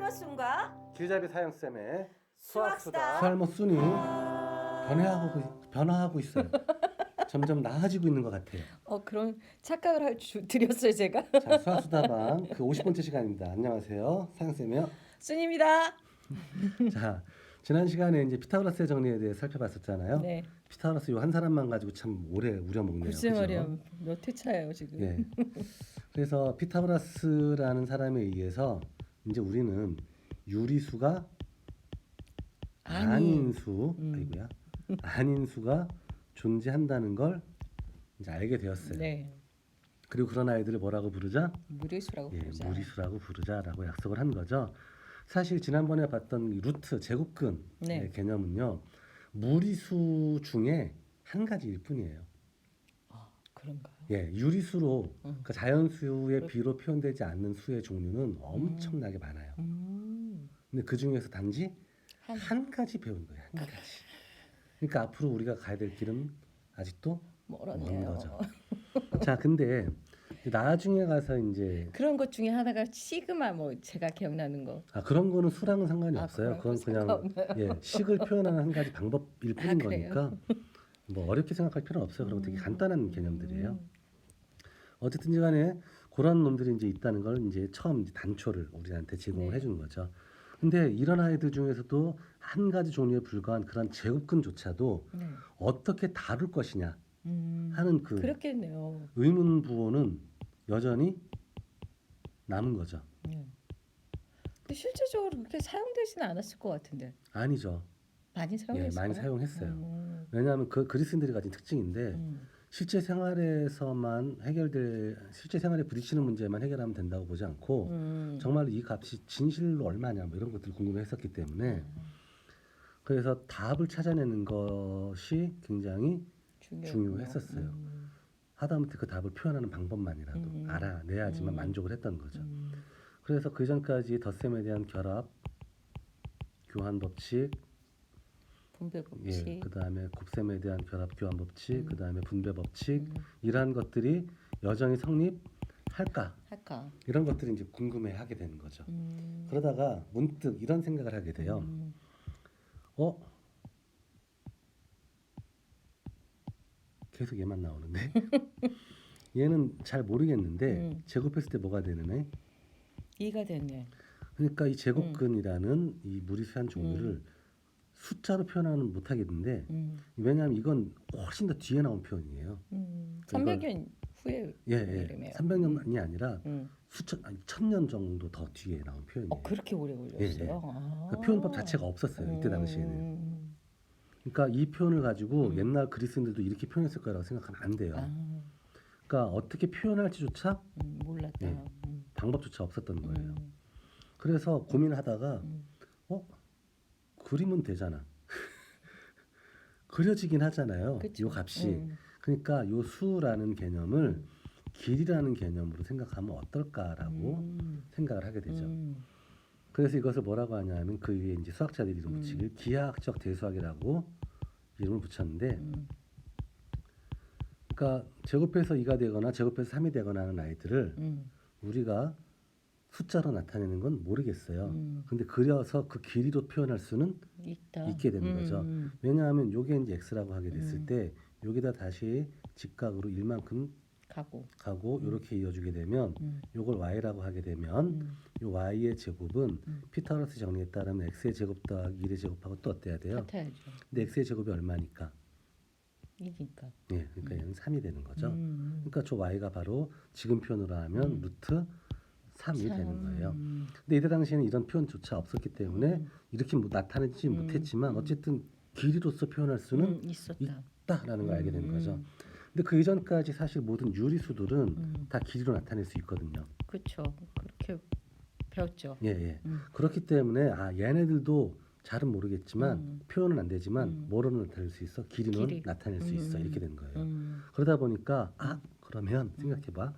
수할머순과 길잡이 사형쌤의 수학수다. 수할머순이 변화하고 있어요. 점점 나아지고 있는 것 같아요. 그런 착각을 드렸어요 제가. 자, 수학수다방 그 50번째 시간입니다. 안녕하세요. 사형쌤이요. 순입니다. 자, 지난 시간에 이제 피타고라스의 정리에 대해 살펴봤었잖아요. 네. 피타고라스 요 한 사람만 가지고 참 오래 우려먹네요. 글쎄 그죠? 말이야 몇 회차예요 지금. 예. 그래서 피타고라스라는 사람에 의해서 이제 우리는 유리수가 아닌 수, 아이고야, 아닌 수가 존재한다는 걸 이제 알게 되었어요. 네. 그리고 그런 아이들을 뭐라고 부르자? 무리수라고 부르자. 무리수라고 부르자라고 약속을 한 거죠. 사실 지난번에 봤던 이 루트 제곱근의 네. 개념은요, 무리수 중에 한 가지일 뿐이에요. 그런가요? 예, 유리수로 그러니까 자연수의 비로 표현되지 않는 수의 종류는 엄청나게 많아요. 근데 그 중에서 단지 한 가지 배운 거예요. 한 가지. 그러니까 앞으로 우리가 가야 될 길은 아직도 먼 멀었네요. 거죠. 자, 근데 나중에 가서 이제 그런 것 중에 하나가 시그마 뭐 제가 기억나는 거. 그런 거는 수랑은 상관이 없어요. 그런 그건 거 그냥 식을 표현하는 한 가지 방법일 뿐인 그래요? 거니까 뭐 어렵게 생각할 필요는 없어요. 그런 거 되게 간단한 개념들이에요. 어쨌든 간에 그런 놈들이 이제 있다는 걸 이제 처음 이제 단초를 우리한테 제공을 해준 거죠. 근데 이런 아이들 중에서도 한 가지 종류에 불과한 그런 제곱근조차도 어떻게 다룰 것이냐 하는 그 그렇겠네요. 의문 부호는 여전히 남은 거죠. 근데 실제적으로 그렇게 사용되지는 않았을 것 같은데. 아니죠. 많이 사용했어요. 많이 사용했어요. 왜냐하면 그 그리스인들이 가진 특징인데 실제 생활에서만 실제 생활에 부딪히는 문제만 해결하면 된다고 보지 않고 정말로 이 값이 진실로 얼마냐 뭐 이런 것들을 궁금해했었기 때문에 그래서 답을 찾아내는 것이 굉장히 중요했었어요. 하다못해 그 답을 표현하는 방법만이라도 알아내야지만 만족을 했던 거죠. 그래서 그 전까지 덧셈에 대한 결합, 교환 법칙, 분배 법칙. 그다음에 곱셈에 대한 결합 교환 법칙, 그다음에 분배 법칙 이러한 것들이 여전히 성립할까? 이런 것들이 이제 궁금해하게 되는 거죠. 그러다가 문득 이런 생각을 하게 돼요. 계속 얘만 나오는데 얘는 잘 모르겠는데 제곱했을 때 뭐가 되는 애? 2가 됐네. 그러니까 이 제곱근이라는 이 무리수한 종류를 숫자로 표현하는 못하겠는데 왜냐하면 이건 훨씬 더 뒤에 나온 표현이에요. 300년 후에 이름이에요. 300년이 아니라 1000년 정도 더 뒤에 나온 표현이에요. 그렇게 오래 걸렸어요. 그러니까 표현법 자체가 없었어요. 이때 당시에는. 그러니까 이 표현을 가지고 옛날 그리스인들도 이렇게 표현했을 거라고 생각하면 안 돼요. 그러니까 어떻게 표현할지조차 몰랐다. 방법조차 없었던 거예요. 그래서 고민하다가 그리면 되잖아. 그려지긴 하잖아요. 그쵸. 요 값이. 그러니까 요 수라는 개념을 길이라는 개념으로 생각하면 어떨까라고 생각을 하게 되죠. 그래서 이것을 뭐라고 하냐면 그 위에 이제 수학자들이 이름 붙이길 기하학적 대수학이라고 이름을 붙였는데, 그러니까 제곱해서 2가 되거나 제곱해서 3이 되거나 하는 아이들을 우리가 숫자로 나타내는 건 모르겠어요. 근데 그려서 그 길이로 표현할 수는 있게 되는 거죠. 왜냐하면 요게 이제 x라고 하게 됐을 때 여기다 다시 직각으로 1만큼 가고 이렇게 이어주게 되면 요걸 y라고 하게 되면 요 y의 제곱은 피타고라스 정리에 따르면 x의 제곱 더하기 1의 제곱하고 또 어때야 돼요? 같아야죠. 근데 x의 제곱이 얼마니까? 2니까. 그러니까 얘는 3이 되는 거죠. 그러니까 저 y가 바로 지금 표현으로 하면 루트 3이 되는 거예요. 근데 이때 당시에는 이런 표현조차 없었기 때문에 이렇게 나타내지 못했지만 어쨌든 길이로서 표현할 수는 있다라는 걸 알게 되는 거죠. 근데 그 이전까지 사실 모든 유리수들은 다 길이로 나타낼 수 있거든요. 그렇죠. 그렇게 배웠죠. 그렇기 때문에 얘네들도 잘은 모르겠지만 표현은 안 되지만 뭐로는 나타낼 수 있어? 길이는 나타낼 수 있어. 이렇게 된 거예요. 그러다 보니까 그러면 생각해봐.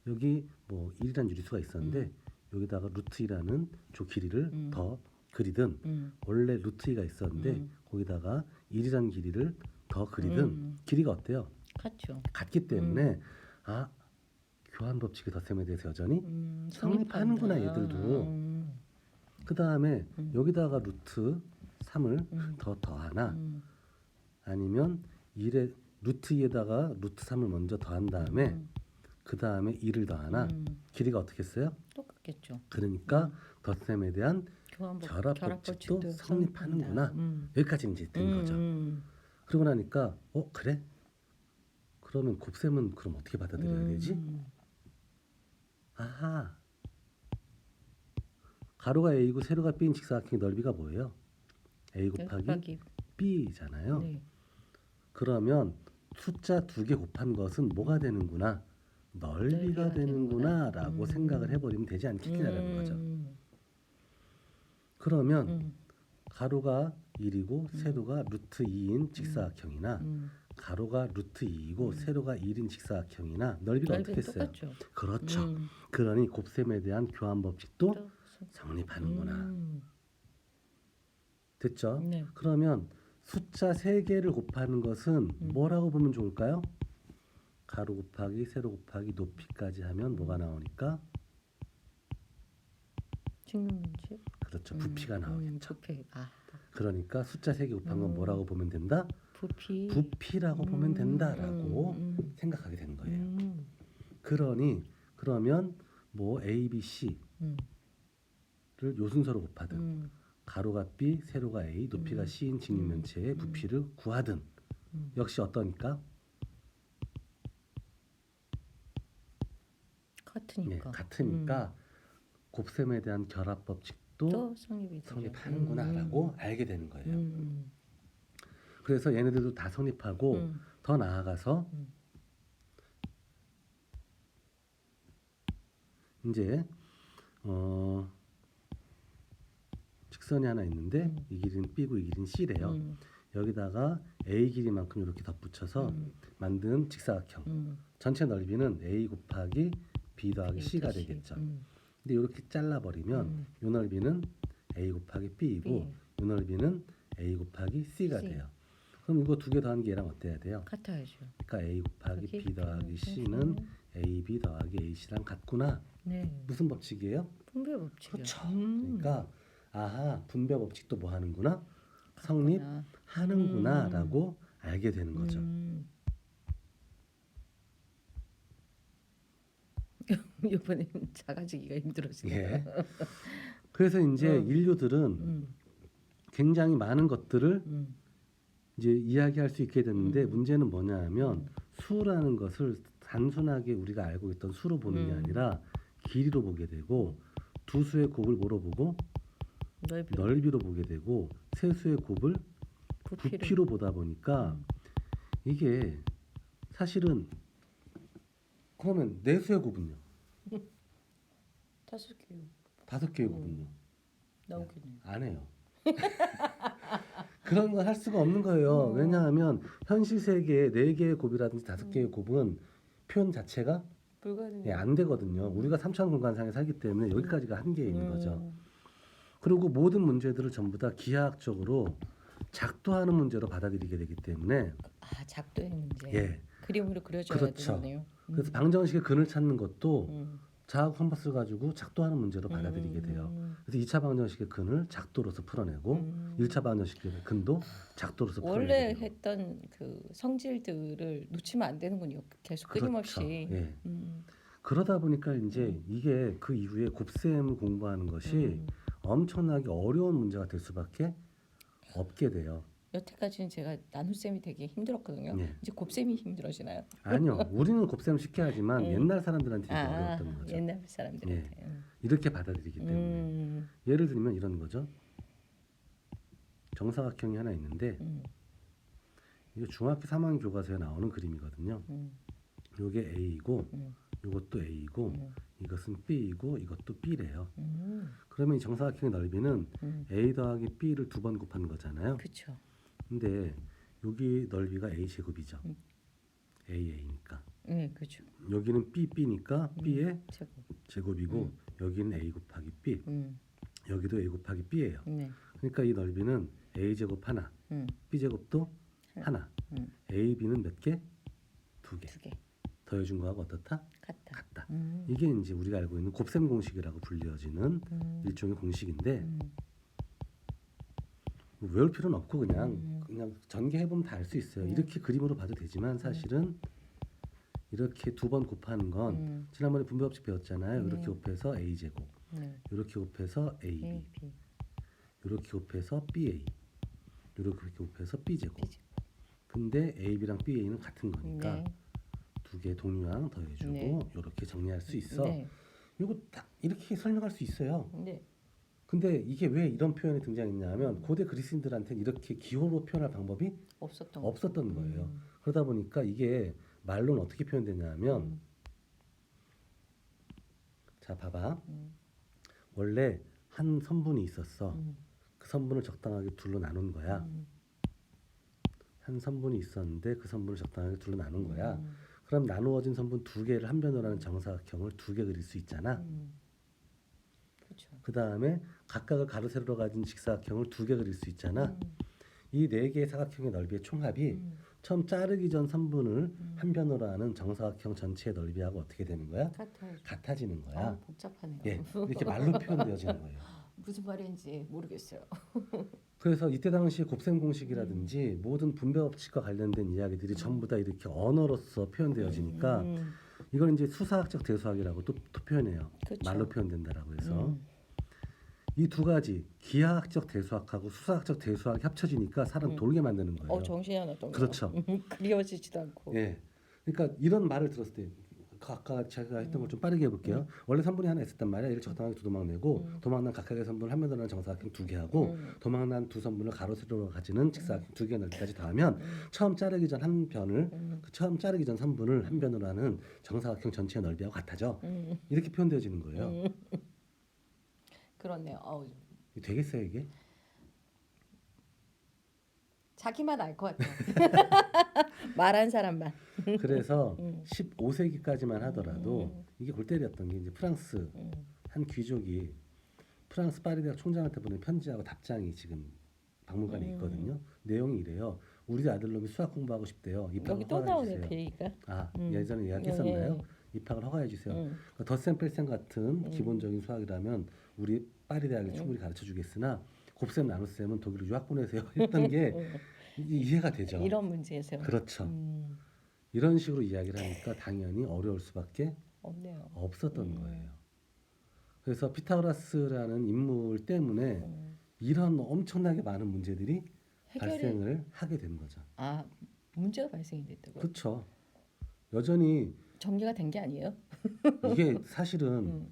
여기 뭐 1이라는 유리수가 있었는데 여기다가 루트 2라는 조 길이를 더 그리든 원래 루트 2가 있었는데 거기다가 1이라는 길이를 더 그리든 길이가 어때요? 같기 때문에 교환 법칙의 덧셈에 대해서 여전히 성립하는구나 얘들도 그 다음에 여기다가 루트 3을 음. 더 더하나 음. 아니면 1에 루트 2에다가 루트 3을 먼저 더한 다음에 그 다음에 2를 더하나 길이가 어떻게 했어요? 똑같겠죠. 그러니까 덧셈에 대한 교환법, 결합법칙도 성립하는구나. 여기까지 이제 된 거죠. 그러고 나니까 그래? 그러면 곱셈은 그럼 어떻게 받아들여야 되지? 아하. 가로가 A이고 세로가 B인 직사각형의 넓이가 뭐예요? A 곱하기 B잖아요. 네. 그러면 숫자 2개 곱한 것은 뭐가 되는구나? 넓이가 되는구나 라고 생각을 해버리면 되지 않겠냐라는 거죠. 그러면 가로가 1이고 세로가 루트 2인 직사각형이나 가로가 루트 2이고 세로가 1인 직사각형이나 넓이가 어떻게 했어요? 똑같죠. 그렇죠. 그러니 곱셈에 대한 교환 법칙도 성립하는구나. 됐죠? 네. 그러면 숫자 3개를 곱하는 것은 뭐라고 보면 좋을까요? 가로 곱하기 세로 곱하기 높이까지 하면 뭐가 나오니까? 직육면체. 그렇죠. 부피가 나오겠죠. 부피. 그러니까 숫자 3개 곱한 건 뭐라고 보면 된다? 부피라고 보면 된다라고 생각하게 되는 거예요. 그러면 뭐 A, B, C를 요 순서로 곱하든 가로가 B, 세로가 A, 높이가 C인 직육면체의 부피를 구하든 역시 어떠니까? 같으니까 곱셈에 대한 결합 법칙도 성립하는구나라고 알게 되는 거예요. 그래서 얘네들도 다 성립하고 더 나아가서 이제 직선이 하나 있는데 이 길이는 B고 이 길이는 C래요. 여기다가 A 길이만큼 이렇게 덧붙여서 만든 직사각형. 전체 넓이는 A 곱하기 B 더하기 C가 되겠죠. 근데 이렇게 잘라버리면 이 넓이는 A 곱하기 B이고 이 넓이는 A 곱하기 C가 돼요. 그럼 이거 2개 더한 게 얘랑 어때야 돼요? 같아야죠. 그러니까 A 곱하기 B 더하기 C는 AB 더하기 AC랑 같구나. 네. 무슨 법칙이에요? 분배 법칙이요. 그렇죠. 그러니까 분배 법칙도 뭐 하는구나? 성립하는구나라고 알게 되는 거죠. 이번에 작아지기가 힘들어지네요. 예. 그래서 이제 인류들은 굉장히 많은 것들을 이제 이야기할 수 있게 됐는데 문제는 뭐냐하면 수라는 것을 단순하게 우리가 알고 있던 수로 보는 게 아니라 길이로 보게 되고 두 수의 곱을 뭐로 보고 넓이로 보게 되고 세 수의 곱을 부피로 보다 보니까 이게 사실은 그러면 네 수의 곱은요? 5개요. 5개의 곱은요? 나오겠네요. 안 해요. 그런 걸 할 수가 없는 거예요. 왜냐하면 현실 세계에 4개의 곱이라든지 5개의 곱은 표현 자체가 안 되거든요. 우리가 3차원 공간상에 살기 때문에 여기까지가 한계에 있는 거죠. 그리고 모든 문제들을 전부 다 기하학적으로 작도하는 문제로 받아들이게 되기 때문에 작도의 문제. 예. 그림으로 그려줘야 그렇죠. 되네요. 그래서 방정식의 근을 찾는 것도 자학 컴퍼스를 가지고 작도하는 문제로 받아들이게 돼요. 그래서 2차 방정식의 근을 작도로서 풀어내고 1차 방정식의 근도 작도로서 원래 풀어내고 했던 그 성질들을 놓치면 안 되는군요. 계속 그렇죠. 끊임없이. 예. 그러다 보니까 이제 이게 그 이후에 곱셈을 공부하는 것이 엄청나게 어려운 문제가 될 수밖에 없게 돼요. 여태까지는 제가 나눗셈이 되게 힘들었거든요. 예. 이제 곱셈이 힘들어지나요? 아니요. 우리는 곱셈 쉽게 하지만 옛날 사람들한테 이게 어려웠던 거죠. 옛날 사람들한테. 이렇게 받아들이기 때문에. 예를 들면 이런 거죠. 정사각형이 하나 있는데 이거 중학교 3학년 교과서에 나오는 그림이거든요. 이게 A이고 이것도 A이고 이것은 B이고 이것도 B래요. 그러면 이 정사각형의 넓이는 A 더하기 B를 2번 곱한 거잖아요. 그렇죠. 근데 여기 넓이가 A 제곱이죠. AA니까. 네, 그렇죠. 여기는 B니까 B의 제곱이고 여기는 A 곱하기 B. 여기도 A 곱하기 B예요. 네. 그러니까 이 넓이는 A 제곱 하나, B 제곱도 하나. A, B는 몇 개? 2개. 2개. 더해준 거하고 어떻다? 같다. 같다. 된다. 이게 이제 우리가 알고 있는 곱셈 공식이라고 불려지는 일종의 공식인데 뭐 외울 필요는 없고 그냥 전개해 보면 다 알 수 있어요. 이렇게 그림으로 봐도 되지만 사실은 이렇게 두 번 곱하는 건 지난번에 분배법칙 배웠잖아요. 이렇게 곱해서 a 제곱, 이렇게 곱해서 ab, 이렇게 곱해서 ba, 이렇게 곱해서 b 제곱. 근데 ab랑 ba는 같은 거니까 두 개 동류항 더해주고 이렇게 정리할 수 있어. 이거 딱 이렇게 설명할 수 있어요. 근데 이게 왜 이런 표현이 등장했냐면 고대 그리스인들한테는 이렇게 기호로 표현할 방법이 없었던 거예요. 그러다 보니까 이게 말로는 어떻게 표현되냐면 자 봐봐. 원래 한 선분이 있었어. 그 선분을 적당하게 둘로 나눈 거야. 한 선분이 있었는데 그 선분을 적당하게 둘로 나눈 거야. 그럼 나누어진 선분 두 개를 한 변으로 하는 정사각형을 두 개 그릴 수 있잖아. 그 다음에 각각을 가로 세로로 가진 직사각형을 두 개 그릴 수 있잖아. 이 네 개의 사각형의 넓이의 총합이 처음 자르기 전 선분을 한 변으로 하는 정사각형 전체의 넓이하고 어떻게 되는 거야? 같아지는 거야. 복잡하네요. 예, 이렇게 말로 표현되어지는 거예요. 무슨 말인지 모르겠어요. 그래서 이때 당시 곱셈 공식이라든지 모든 분배 법칙과 관련된 이야기들이 전부 다 이렇게 언어로서 표현되어지니까 이걸 이제 수사학적 대수학이라고 또 표현해요. 그쵸. 말로 표현된다라고 해서 이 두 가지 기하학적 대수학하고 수사학적 대수학이 합쳐지니까 사람 돌게 만드는 거예요. 정신이 하나도 없네요. 그렇죠. 그리워지지도 않고. 예. 그러니까 이런 말을 들었을 때 아까 제가 했던 걸 좀 빠르게 해볼게요. 원래 선분이 하나 있었단 말이야. 이를 적당하게 두 도막 내고 도막난 각각의 선분을 한 면으로 하는 정사각형 두 개 하고 도막난 두 선분을 가로 세로로 가지는 직사각형 두 개 넓이까지 더하면 처음 자르기 전 한 변을 그 처음 자르기 전 선분을 한 변으로 하는 정사각형 전체의 넓이하고 같아져. 이렇게 표현되어지는 거예요. 그렇네요. 되겠어요 이게? 자기만 알 것 같아요. 말한 사람만. 그래서 15세기까지만 하더라도 이게 골 때렸던 게 이제 프랑스 한 귀족이 프랑스 파리 대학 총장한테 보낸 편지하고 답장이 지금 박물관에 있거든요. 내용이 이래요. 우리 아들놈이 수학 공부하고 싶대요. 입학을 여기 또 허가해 나오네 주세요. 그 얘기가. 예전에 이야기했었나요? 입학을 허가해 주세요. 그러니까 덧셈 뺄셈 같은 기본적인 수학이라면 우리 파리 대학에 충분히 가르쳐 주겠으나 곱셈 나눗셈은 독일로 유학 보내세요. 했던 게 이해가 되죠. 이런 문제에서. 그렇죠. 이런 식으로 이야기를 하니까 당연히 어려울 수밖에 없네요. 없었던 거예요. 그래서 피타고라스라는 인물 때문에 이런 엄청나게 많은 문제들이 발생을 하게 된 거죠. 문제가 발생이 됐다고요? 그렇죠. 여전히 정리가 된 게 아니에요? 이게 사실은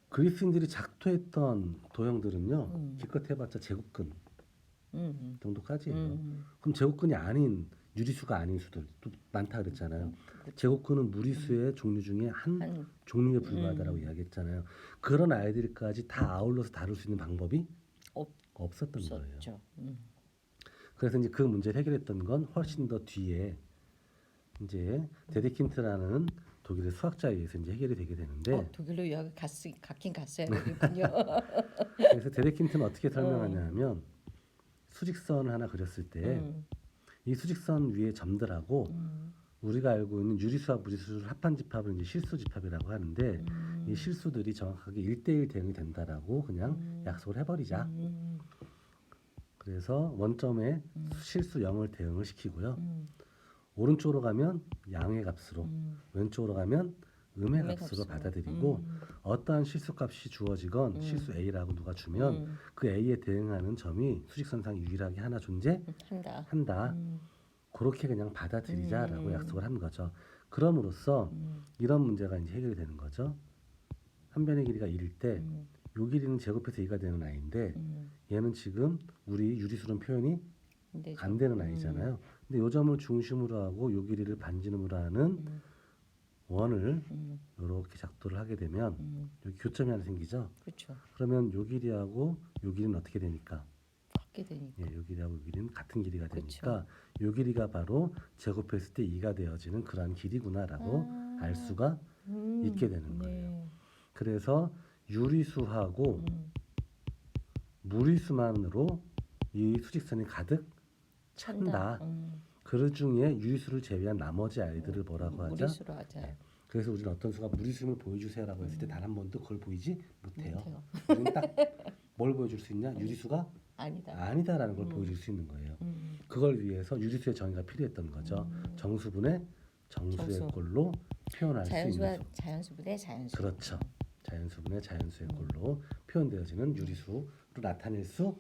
그리스인들이 작토했던 도형들은요. 기껏 해봤자 제곱근 정도까지예요. 그럼 제곱근이 아닌 유리수가 아닌 수들도 많다 그랬잖아요. 제곱근은 무리수의 종류 중에 한 종류에 불과하다라고 이야기했잖아요. 그런 아이들까지 다 아울러서 다룰 수 있는 방법이 없었던 거예요. 그래서 이제 그 문제를 해결했던 건 훨씬 더 뒤에 이제 데데킨트라는 독일의 수학자에 의해서 이제 해결이 되게 되는데 독일로 유학을 갔긴 갔어야 되겠군요. 그래서 데데킨트는 어떻게 설명하냐면 수직선을 하나 그렸을 때 이 수직선 위에 점들하고 우리가 알고 있는 유리수와 무리수를 합한 집합을 이제 실수 집합이라고 하는데 이 실수들이 정확하게 1대1 대응이 된다라고 그냥 약속을 해버리자. 그래서 원점에 실수 0을 대응을 시키고요. 오른쪽으로 가면 양의 값으로, 왼쪽으로 가면 음의 값으로 받아들이고 어떠한 실수값이 주어지건 실수 A라고 누가 주면 그 A에 대응하는 점이 수직선상 유일하게 하나 존재한다. 그렇게 그냥 받아들이자라고 약속을 한 거죠. 그럼으로써 이런 문제가 이제 해결이 되는 거죠. 한 변의 길이가 1일 때 요 길이는 제곱해서 2가 되는 아이인데 얘는 지금 우리 유리수론 표현이 안 되는 아이잖아요. 근데 요 점을 중심으로 하고 요 길이를 반지름으로 하는 원을 이렇게 작도를 하게 되면 여기 교점이 하나 생기죠. 그렇죠. 그러면 요 길이하고 요 길이는 어떻게 되니까? 같게 되니까. 요 길이하고 요 길이는 같은 길이가 되니까 요 길이가 바로 제곱했을 때 2가 되어지는 그러한 길이구나라고 알 수가 있게 되는 거예요. 그래서 유리수하고 무리수만으로 이 수직선이 가득 찬다. 그 중에 유리수를 제외한 나머지 아이들을 뭐라고 하자? 무리수로 하자. 네. 그래서 우리는 어떤 수가 무리수를 보여주세요라고 했을 때 단 한 번도 그걸 보이지 못해요. 못해요. 우리는 딱 뭘 보여줄 수 있냐? 유리수가 아니다. 아니다라는 걸 보여줄 수 있는 거예요. 그걸 위해서 유리수의 정의가 필요했던 거죠. 정수분의 정수의 정수. 꼴로 표현할 수 있는 자연수와 수. 자연수분의 자연수. 그렇죠. 자연수분의 자연수의 꼴로 표현되어지는 유리수로 나타낼 수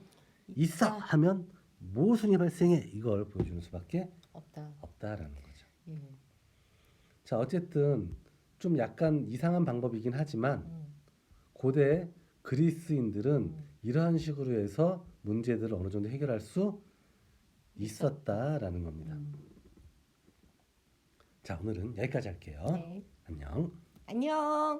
있어 하면 모순이 발생해 이걸 보여주는 수밖에 없다라는 거죠. 예. 자 어쨌든 좀 약간 이상한 방법이긴 하지만 고대 그리스인들은 이러한 식으로 해서 문제들을 어느 정도 해결할 수 있었다라는 겁니다. 자 오늘은 여기까지 할게요. 네. 안녕. 안녕.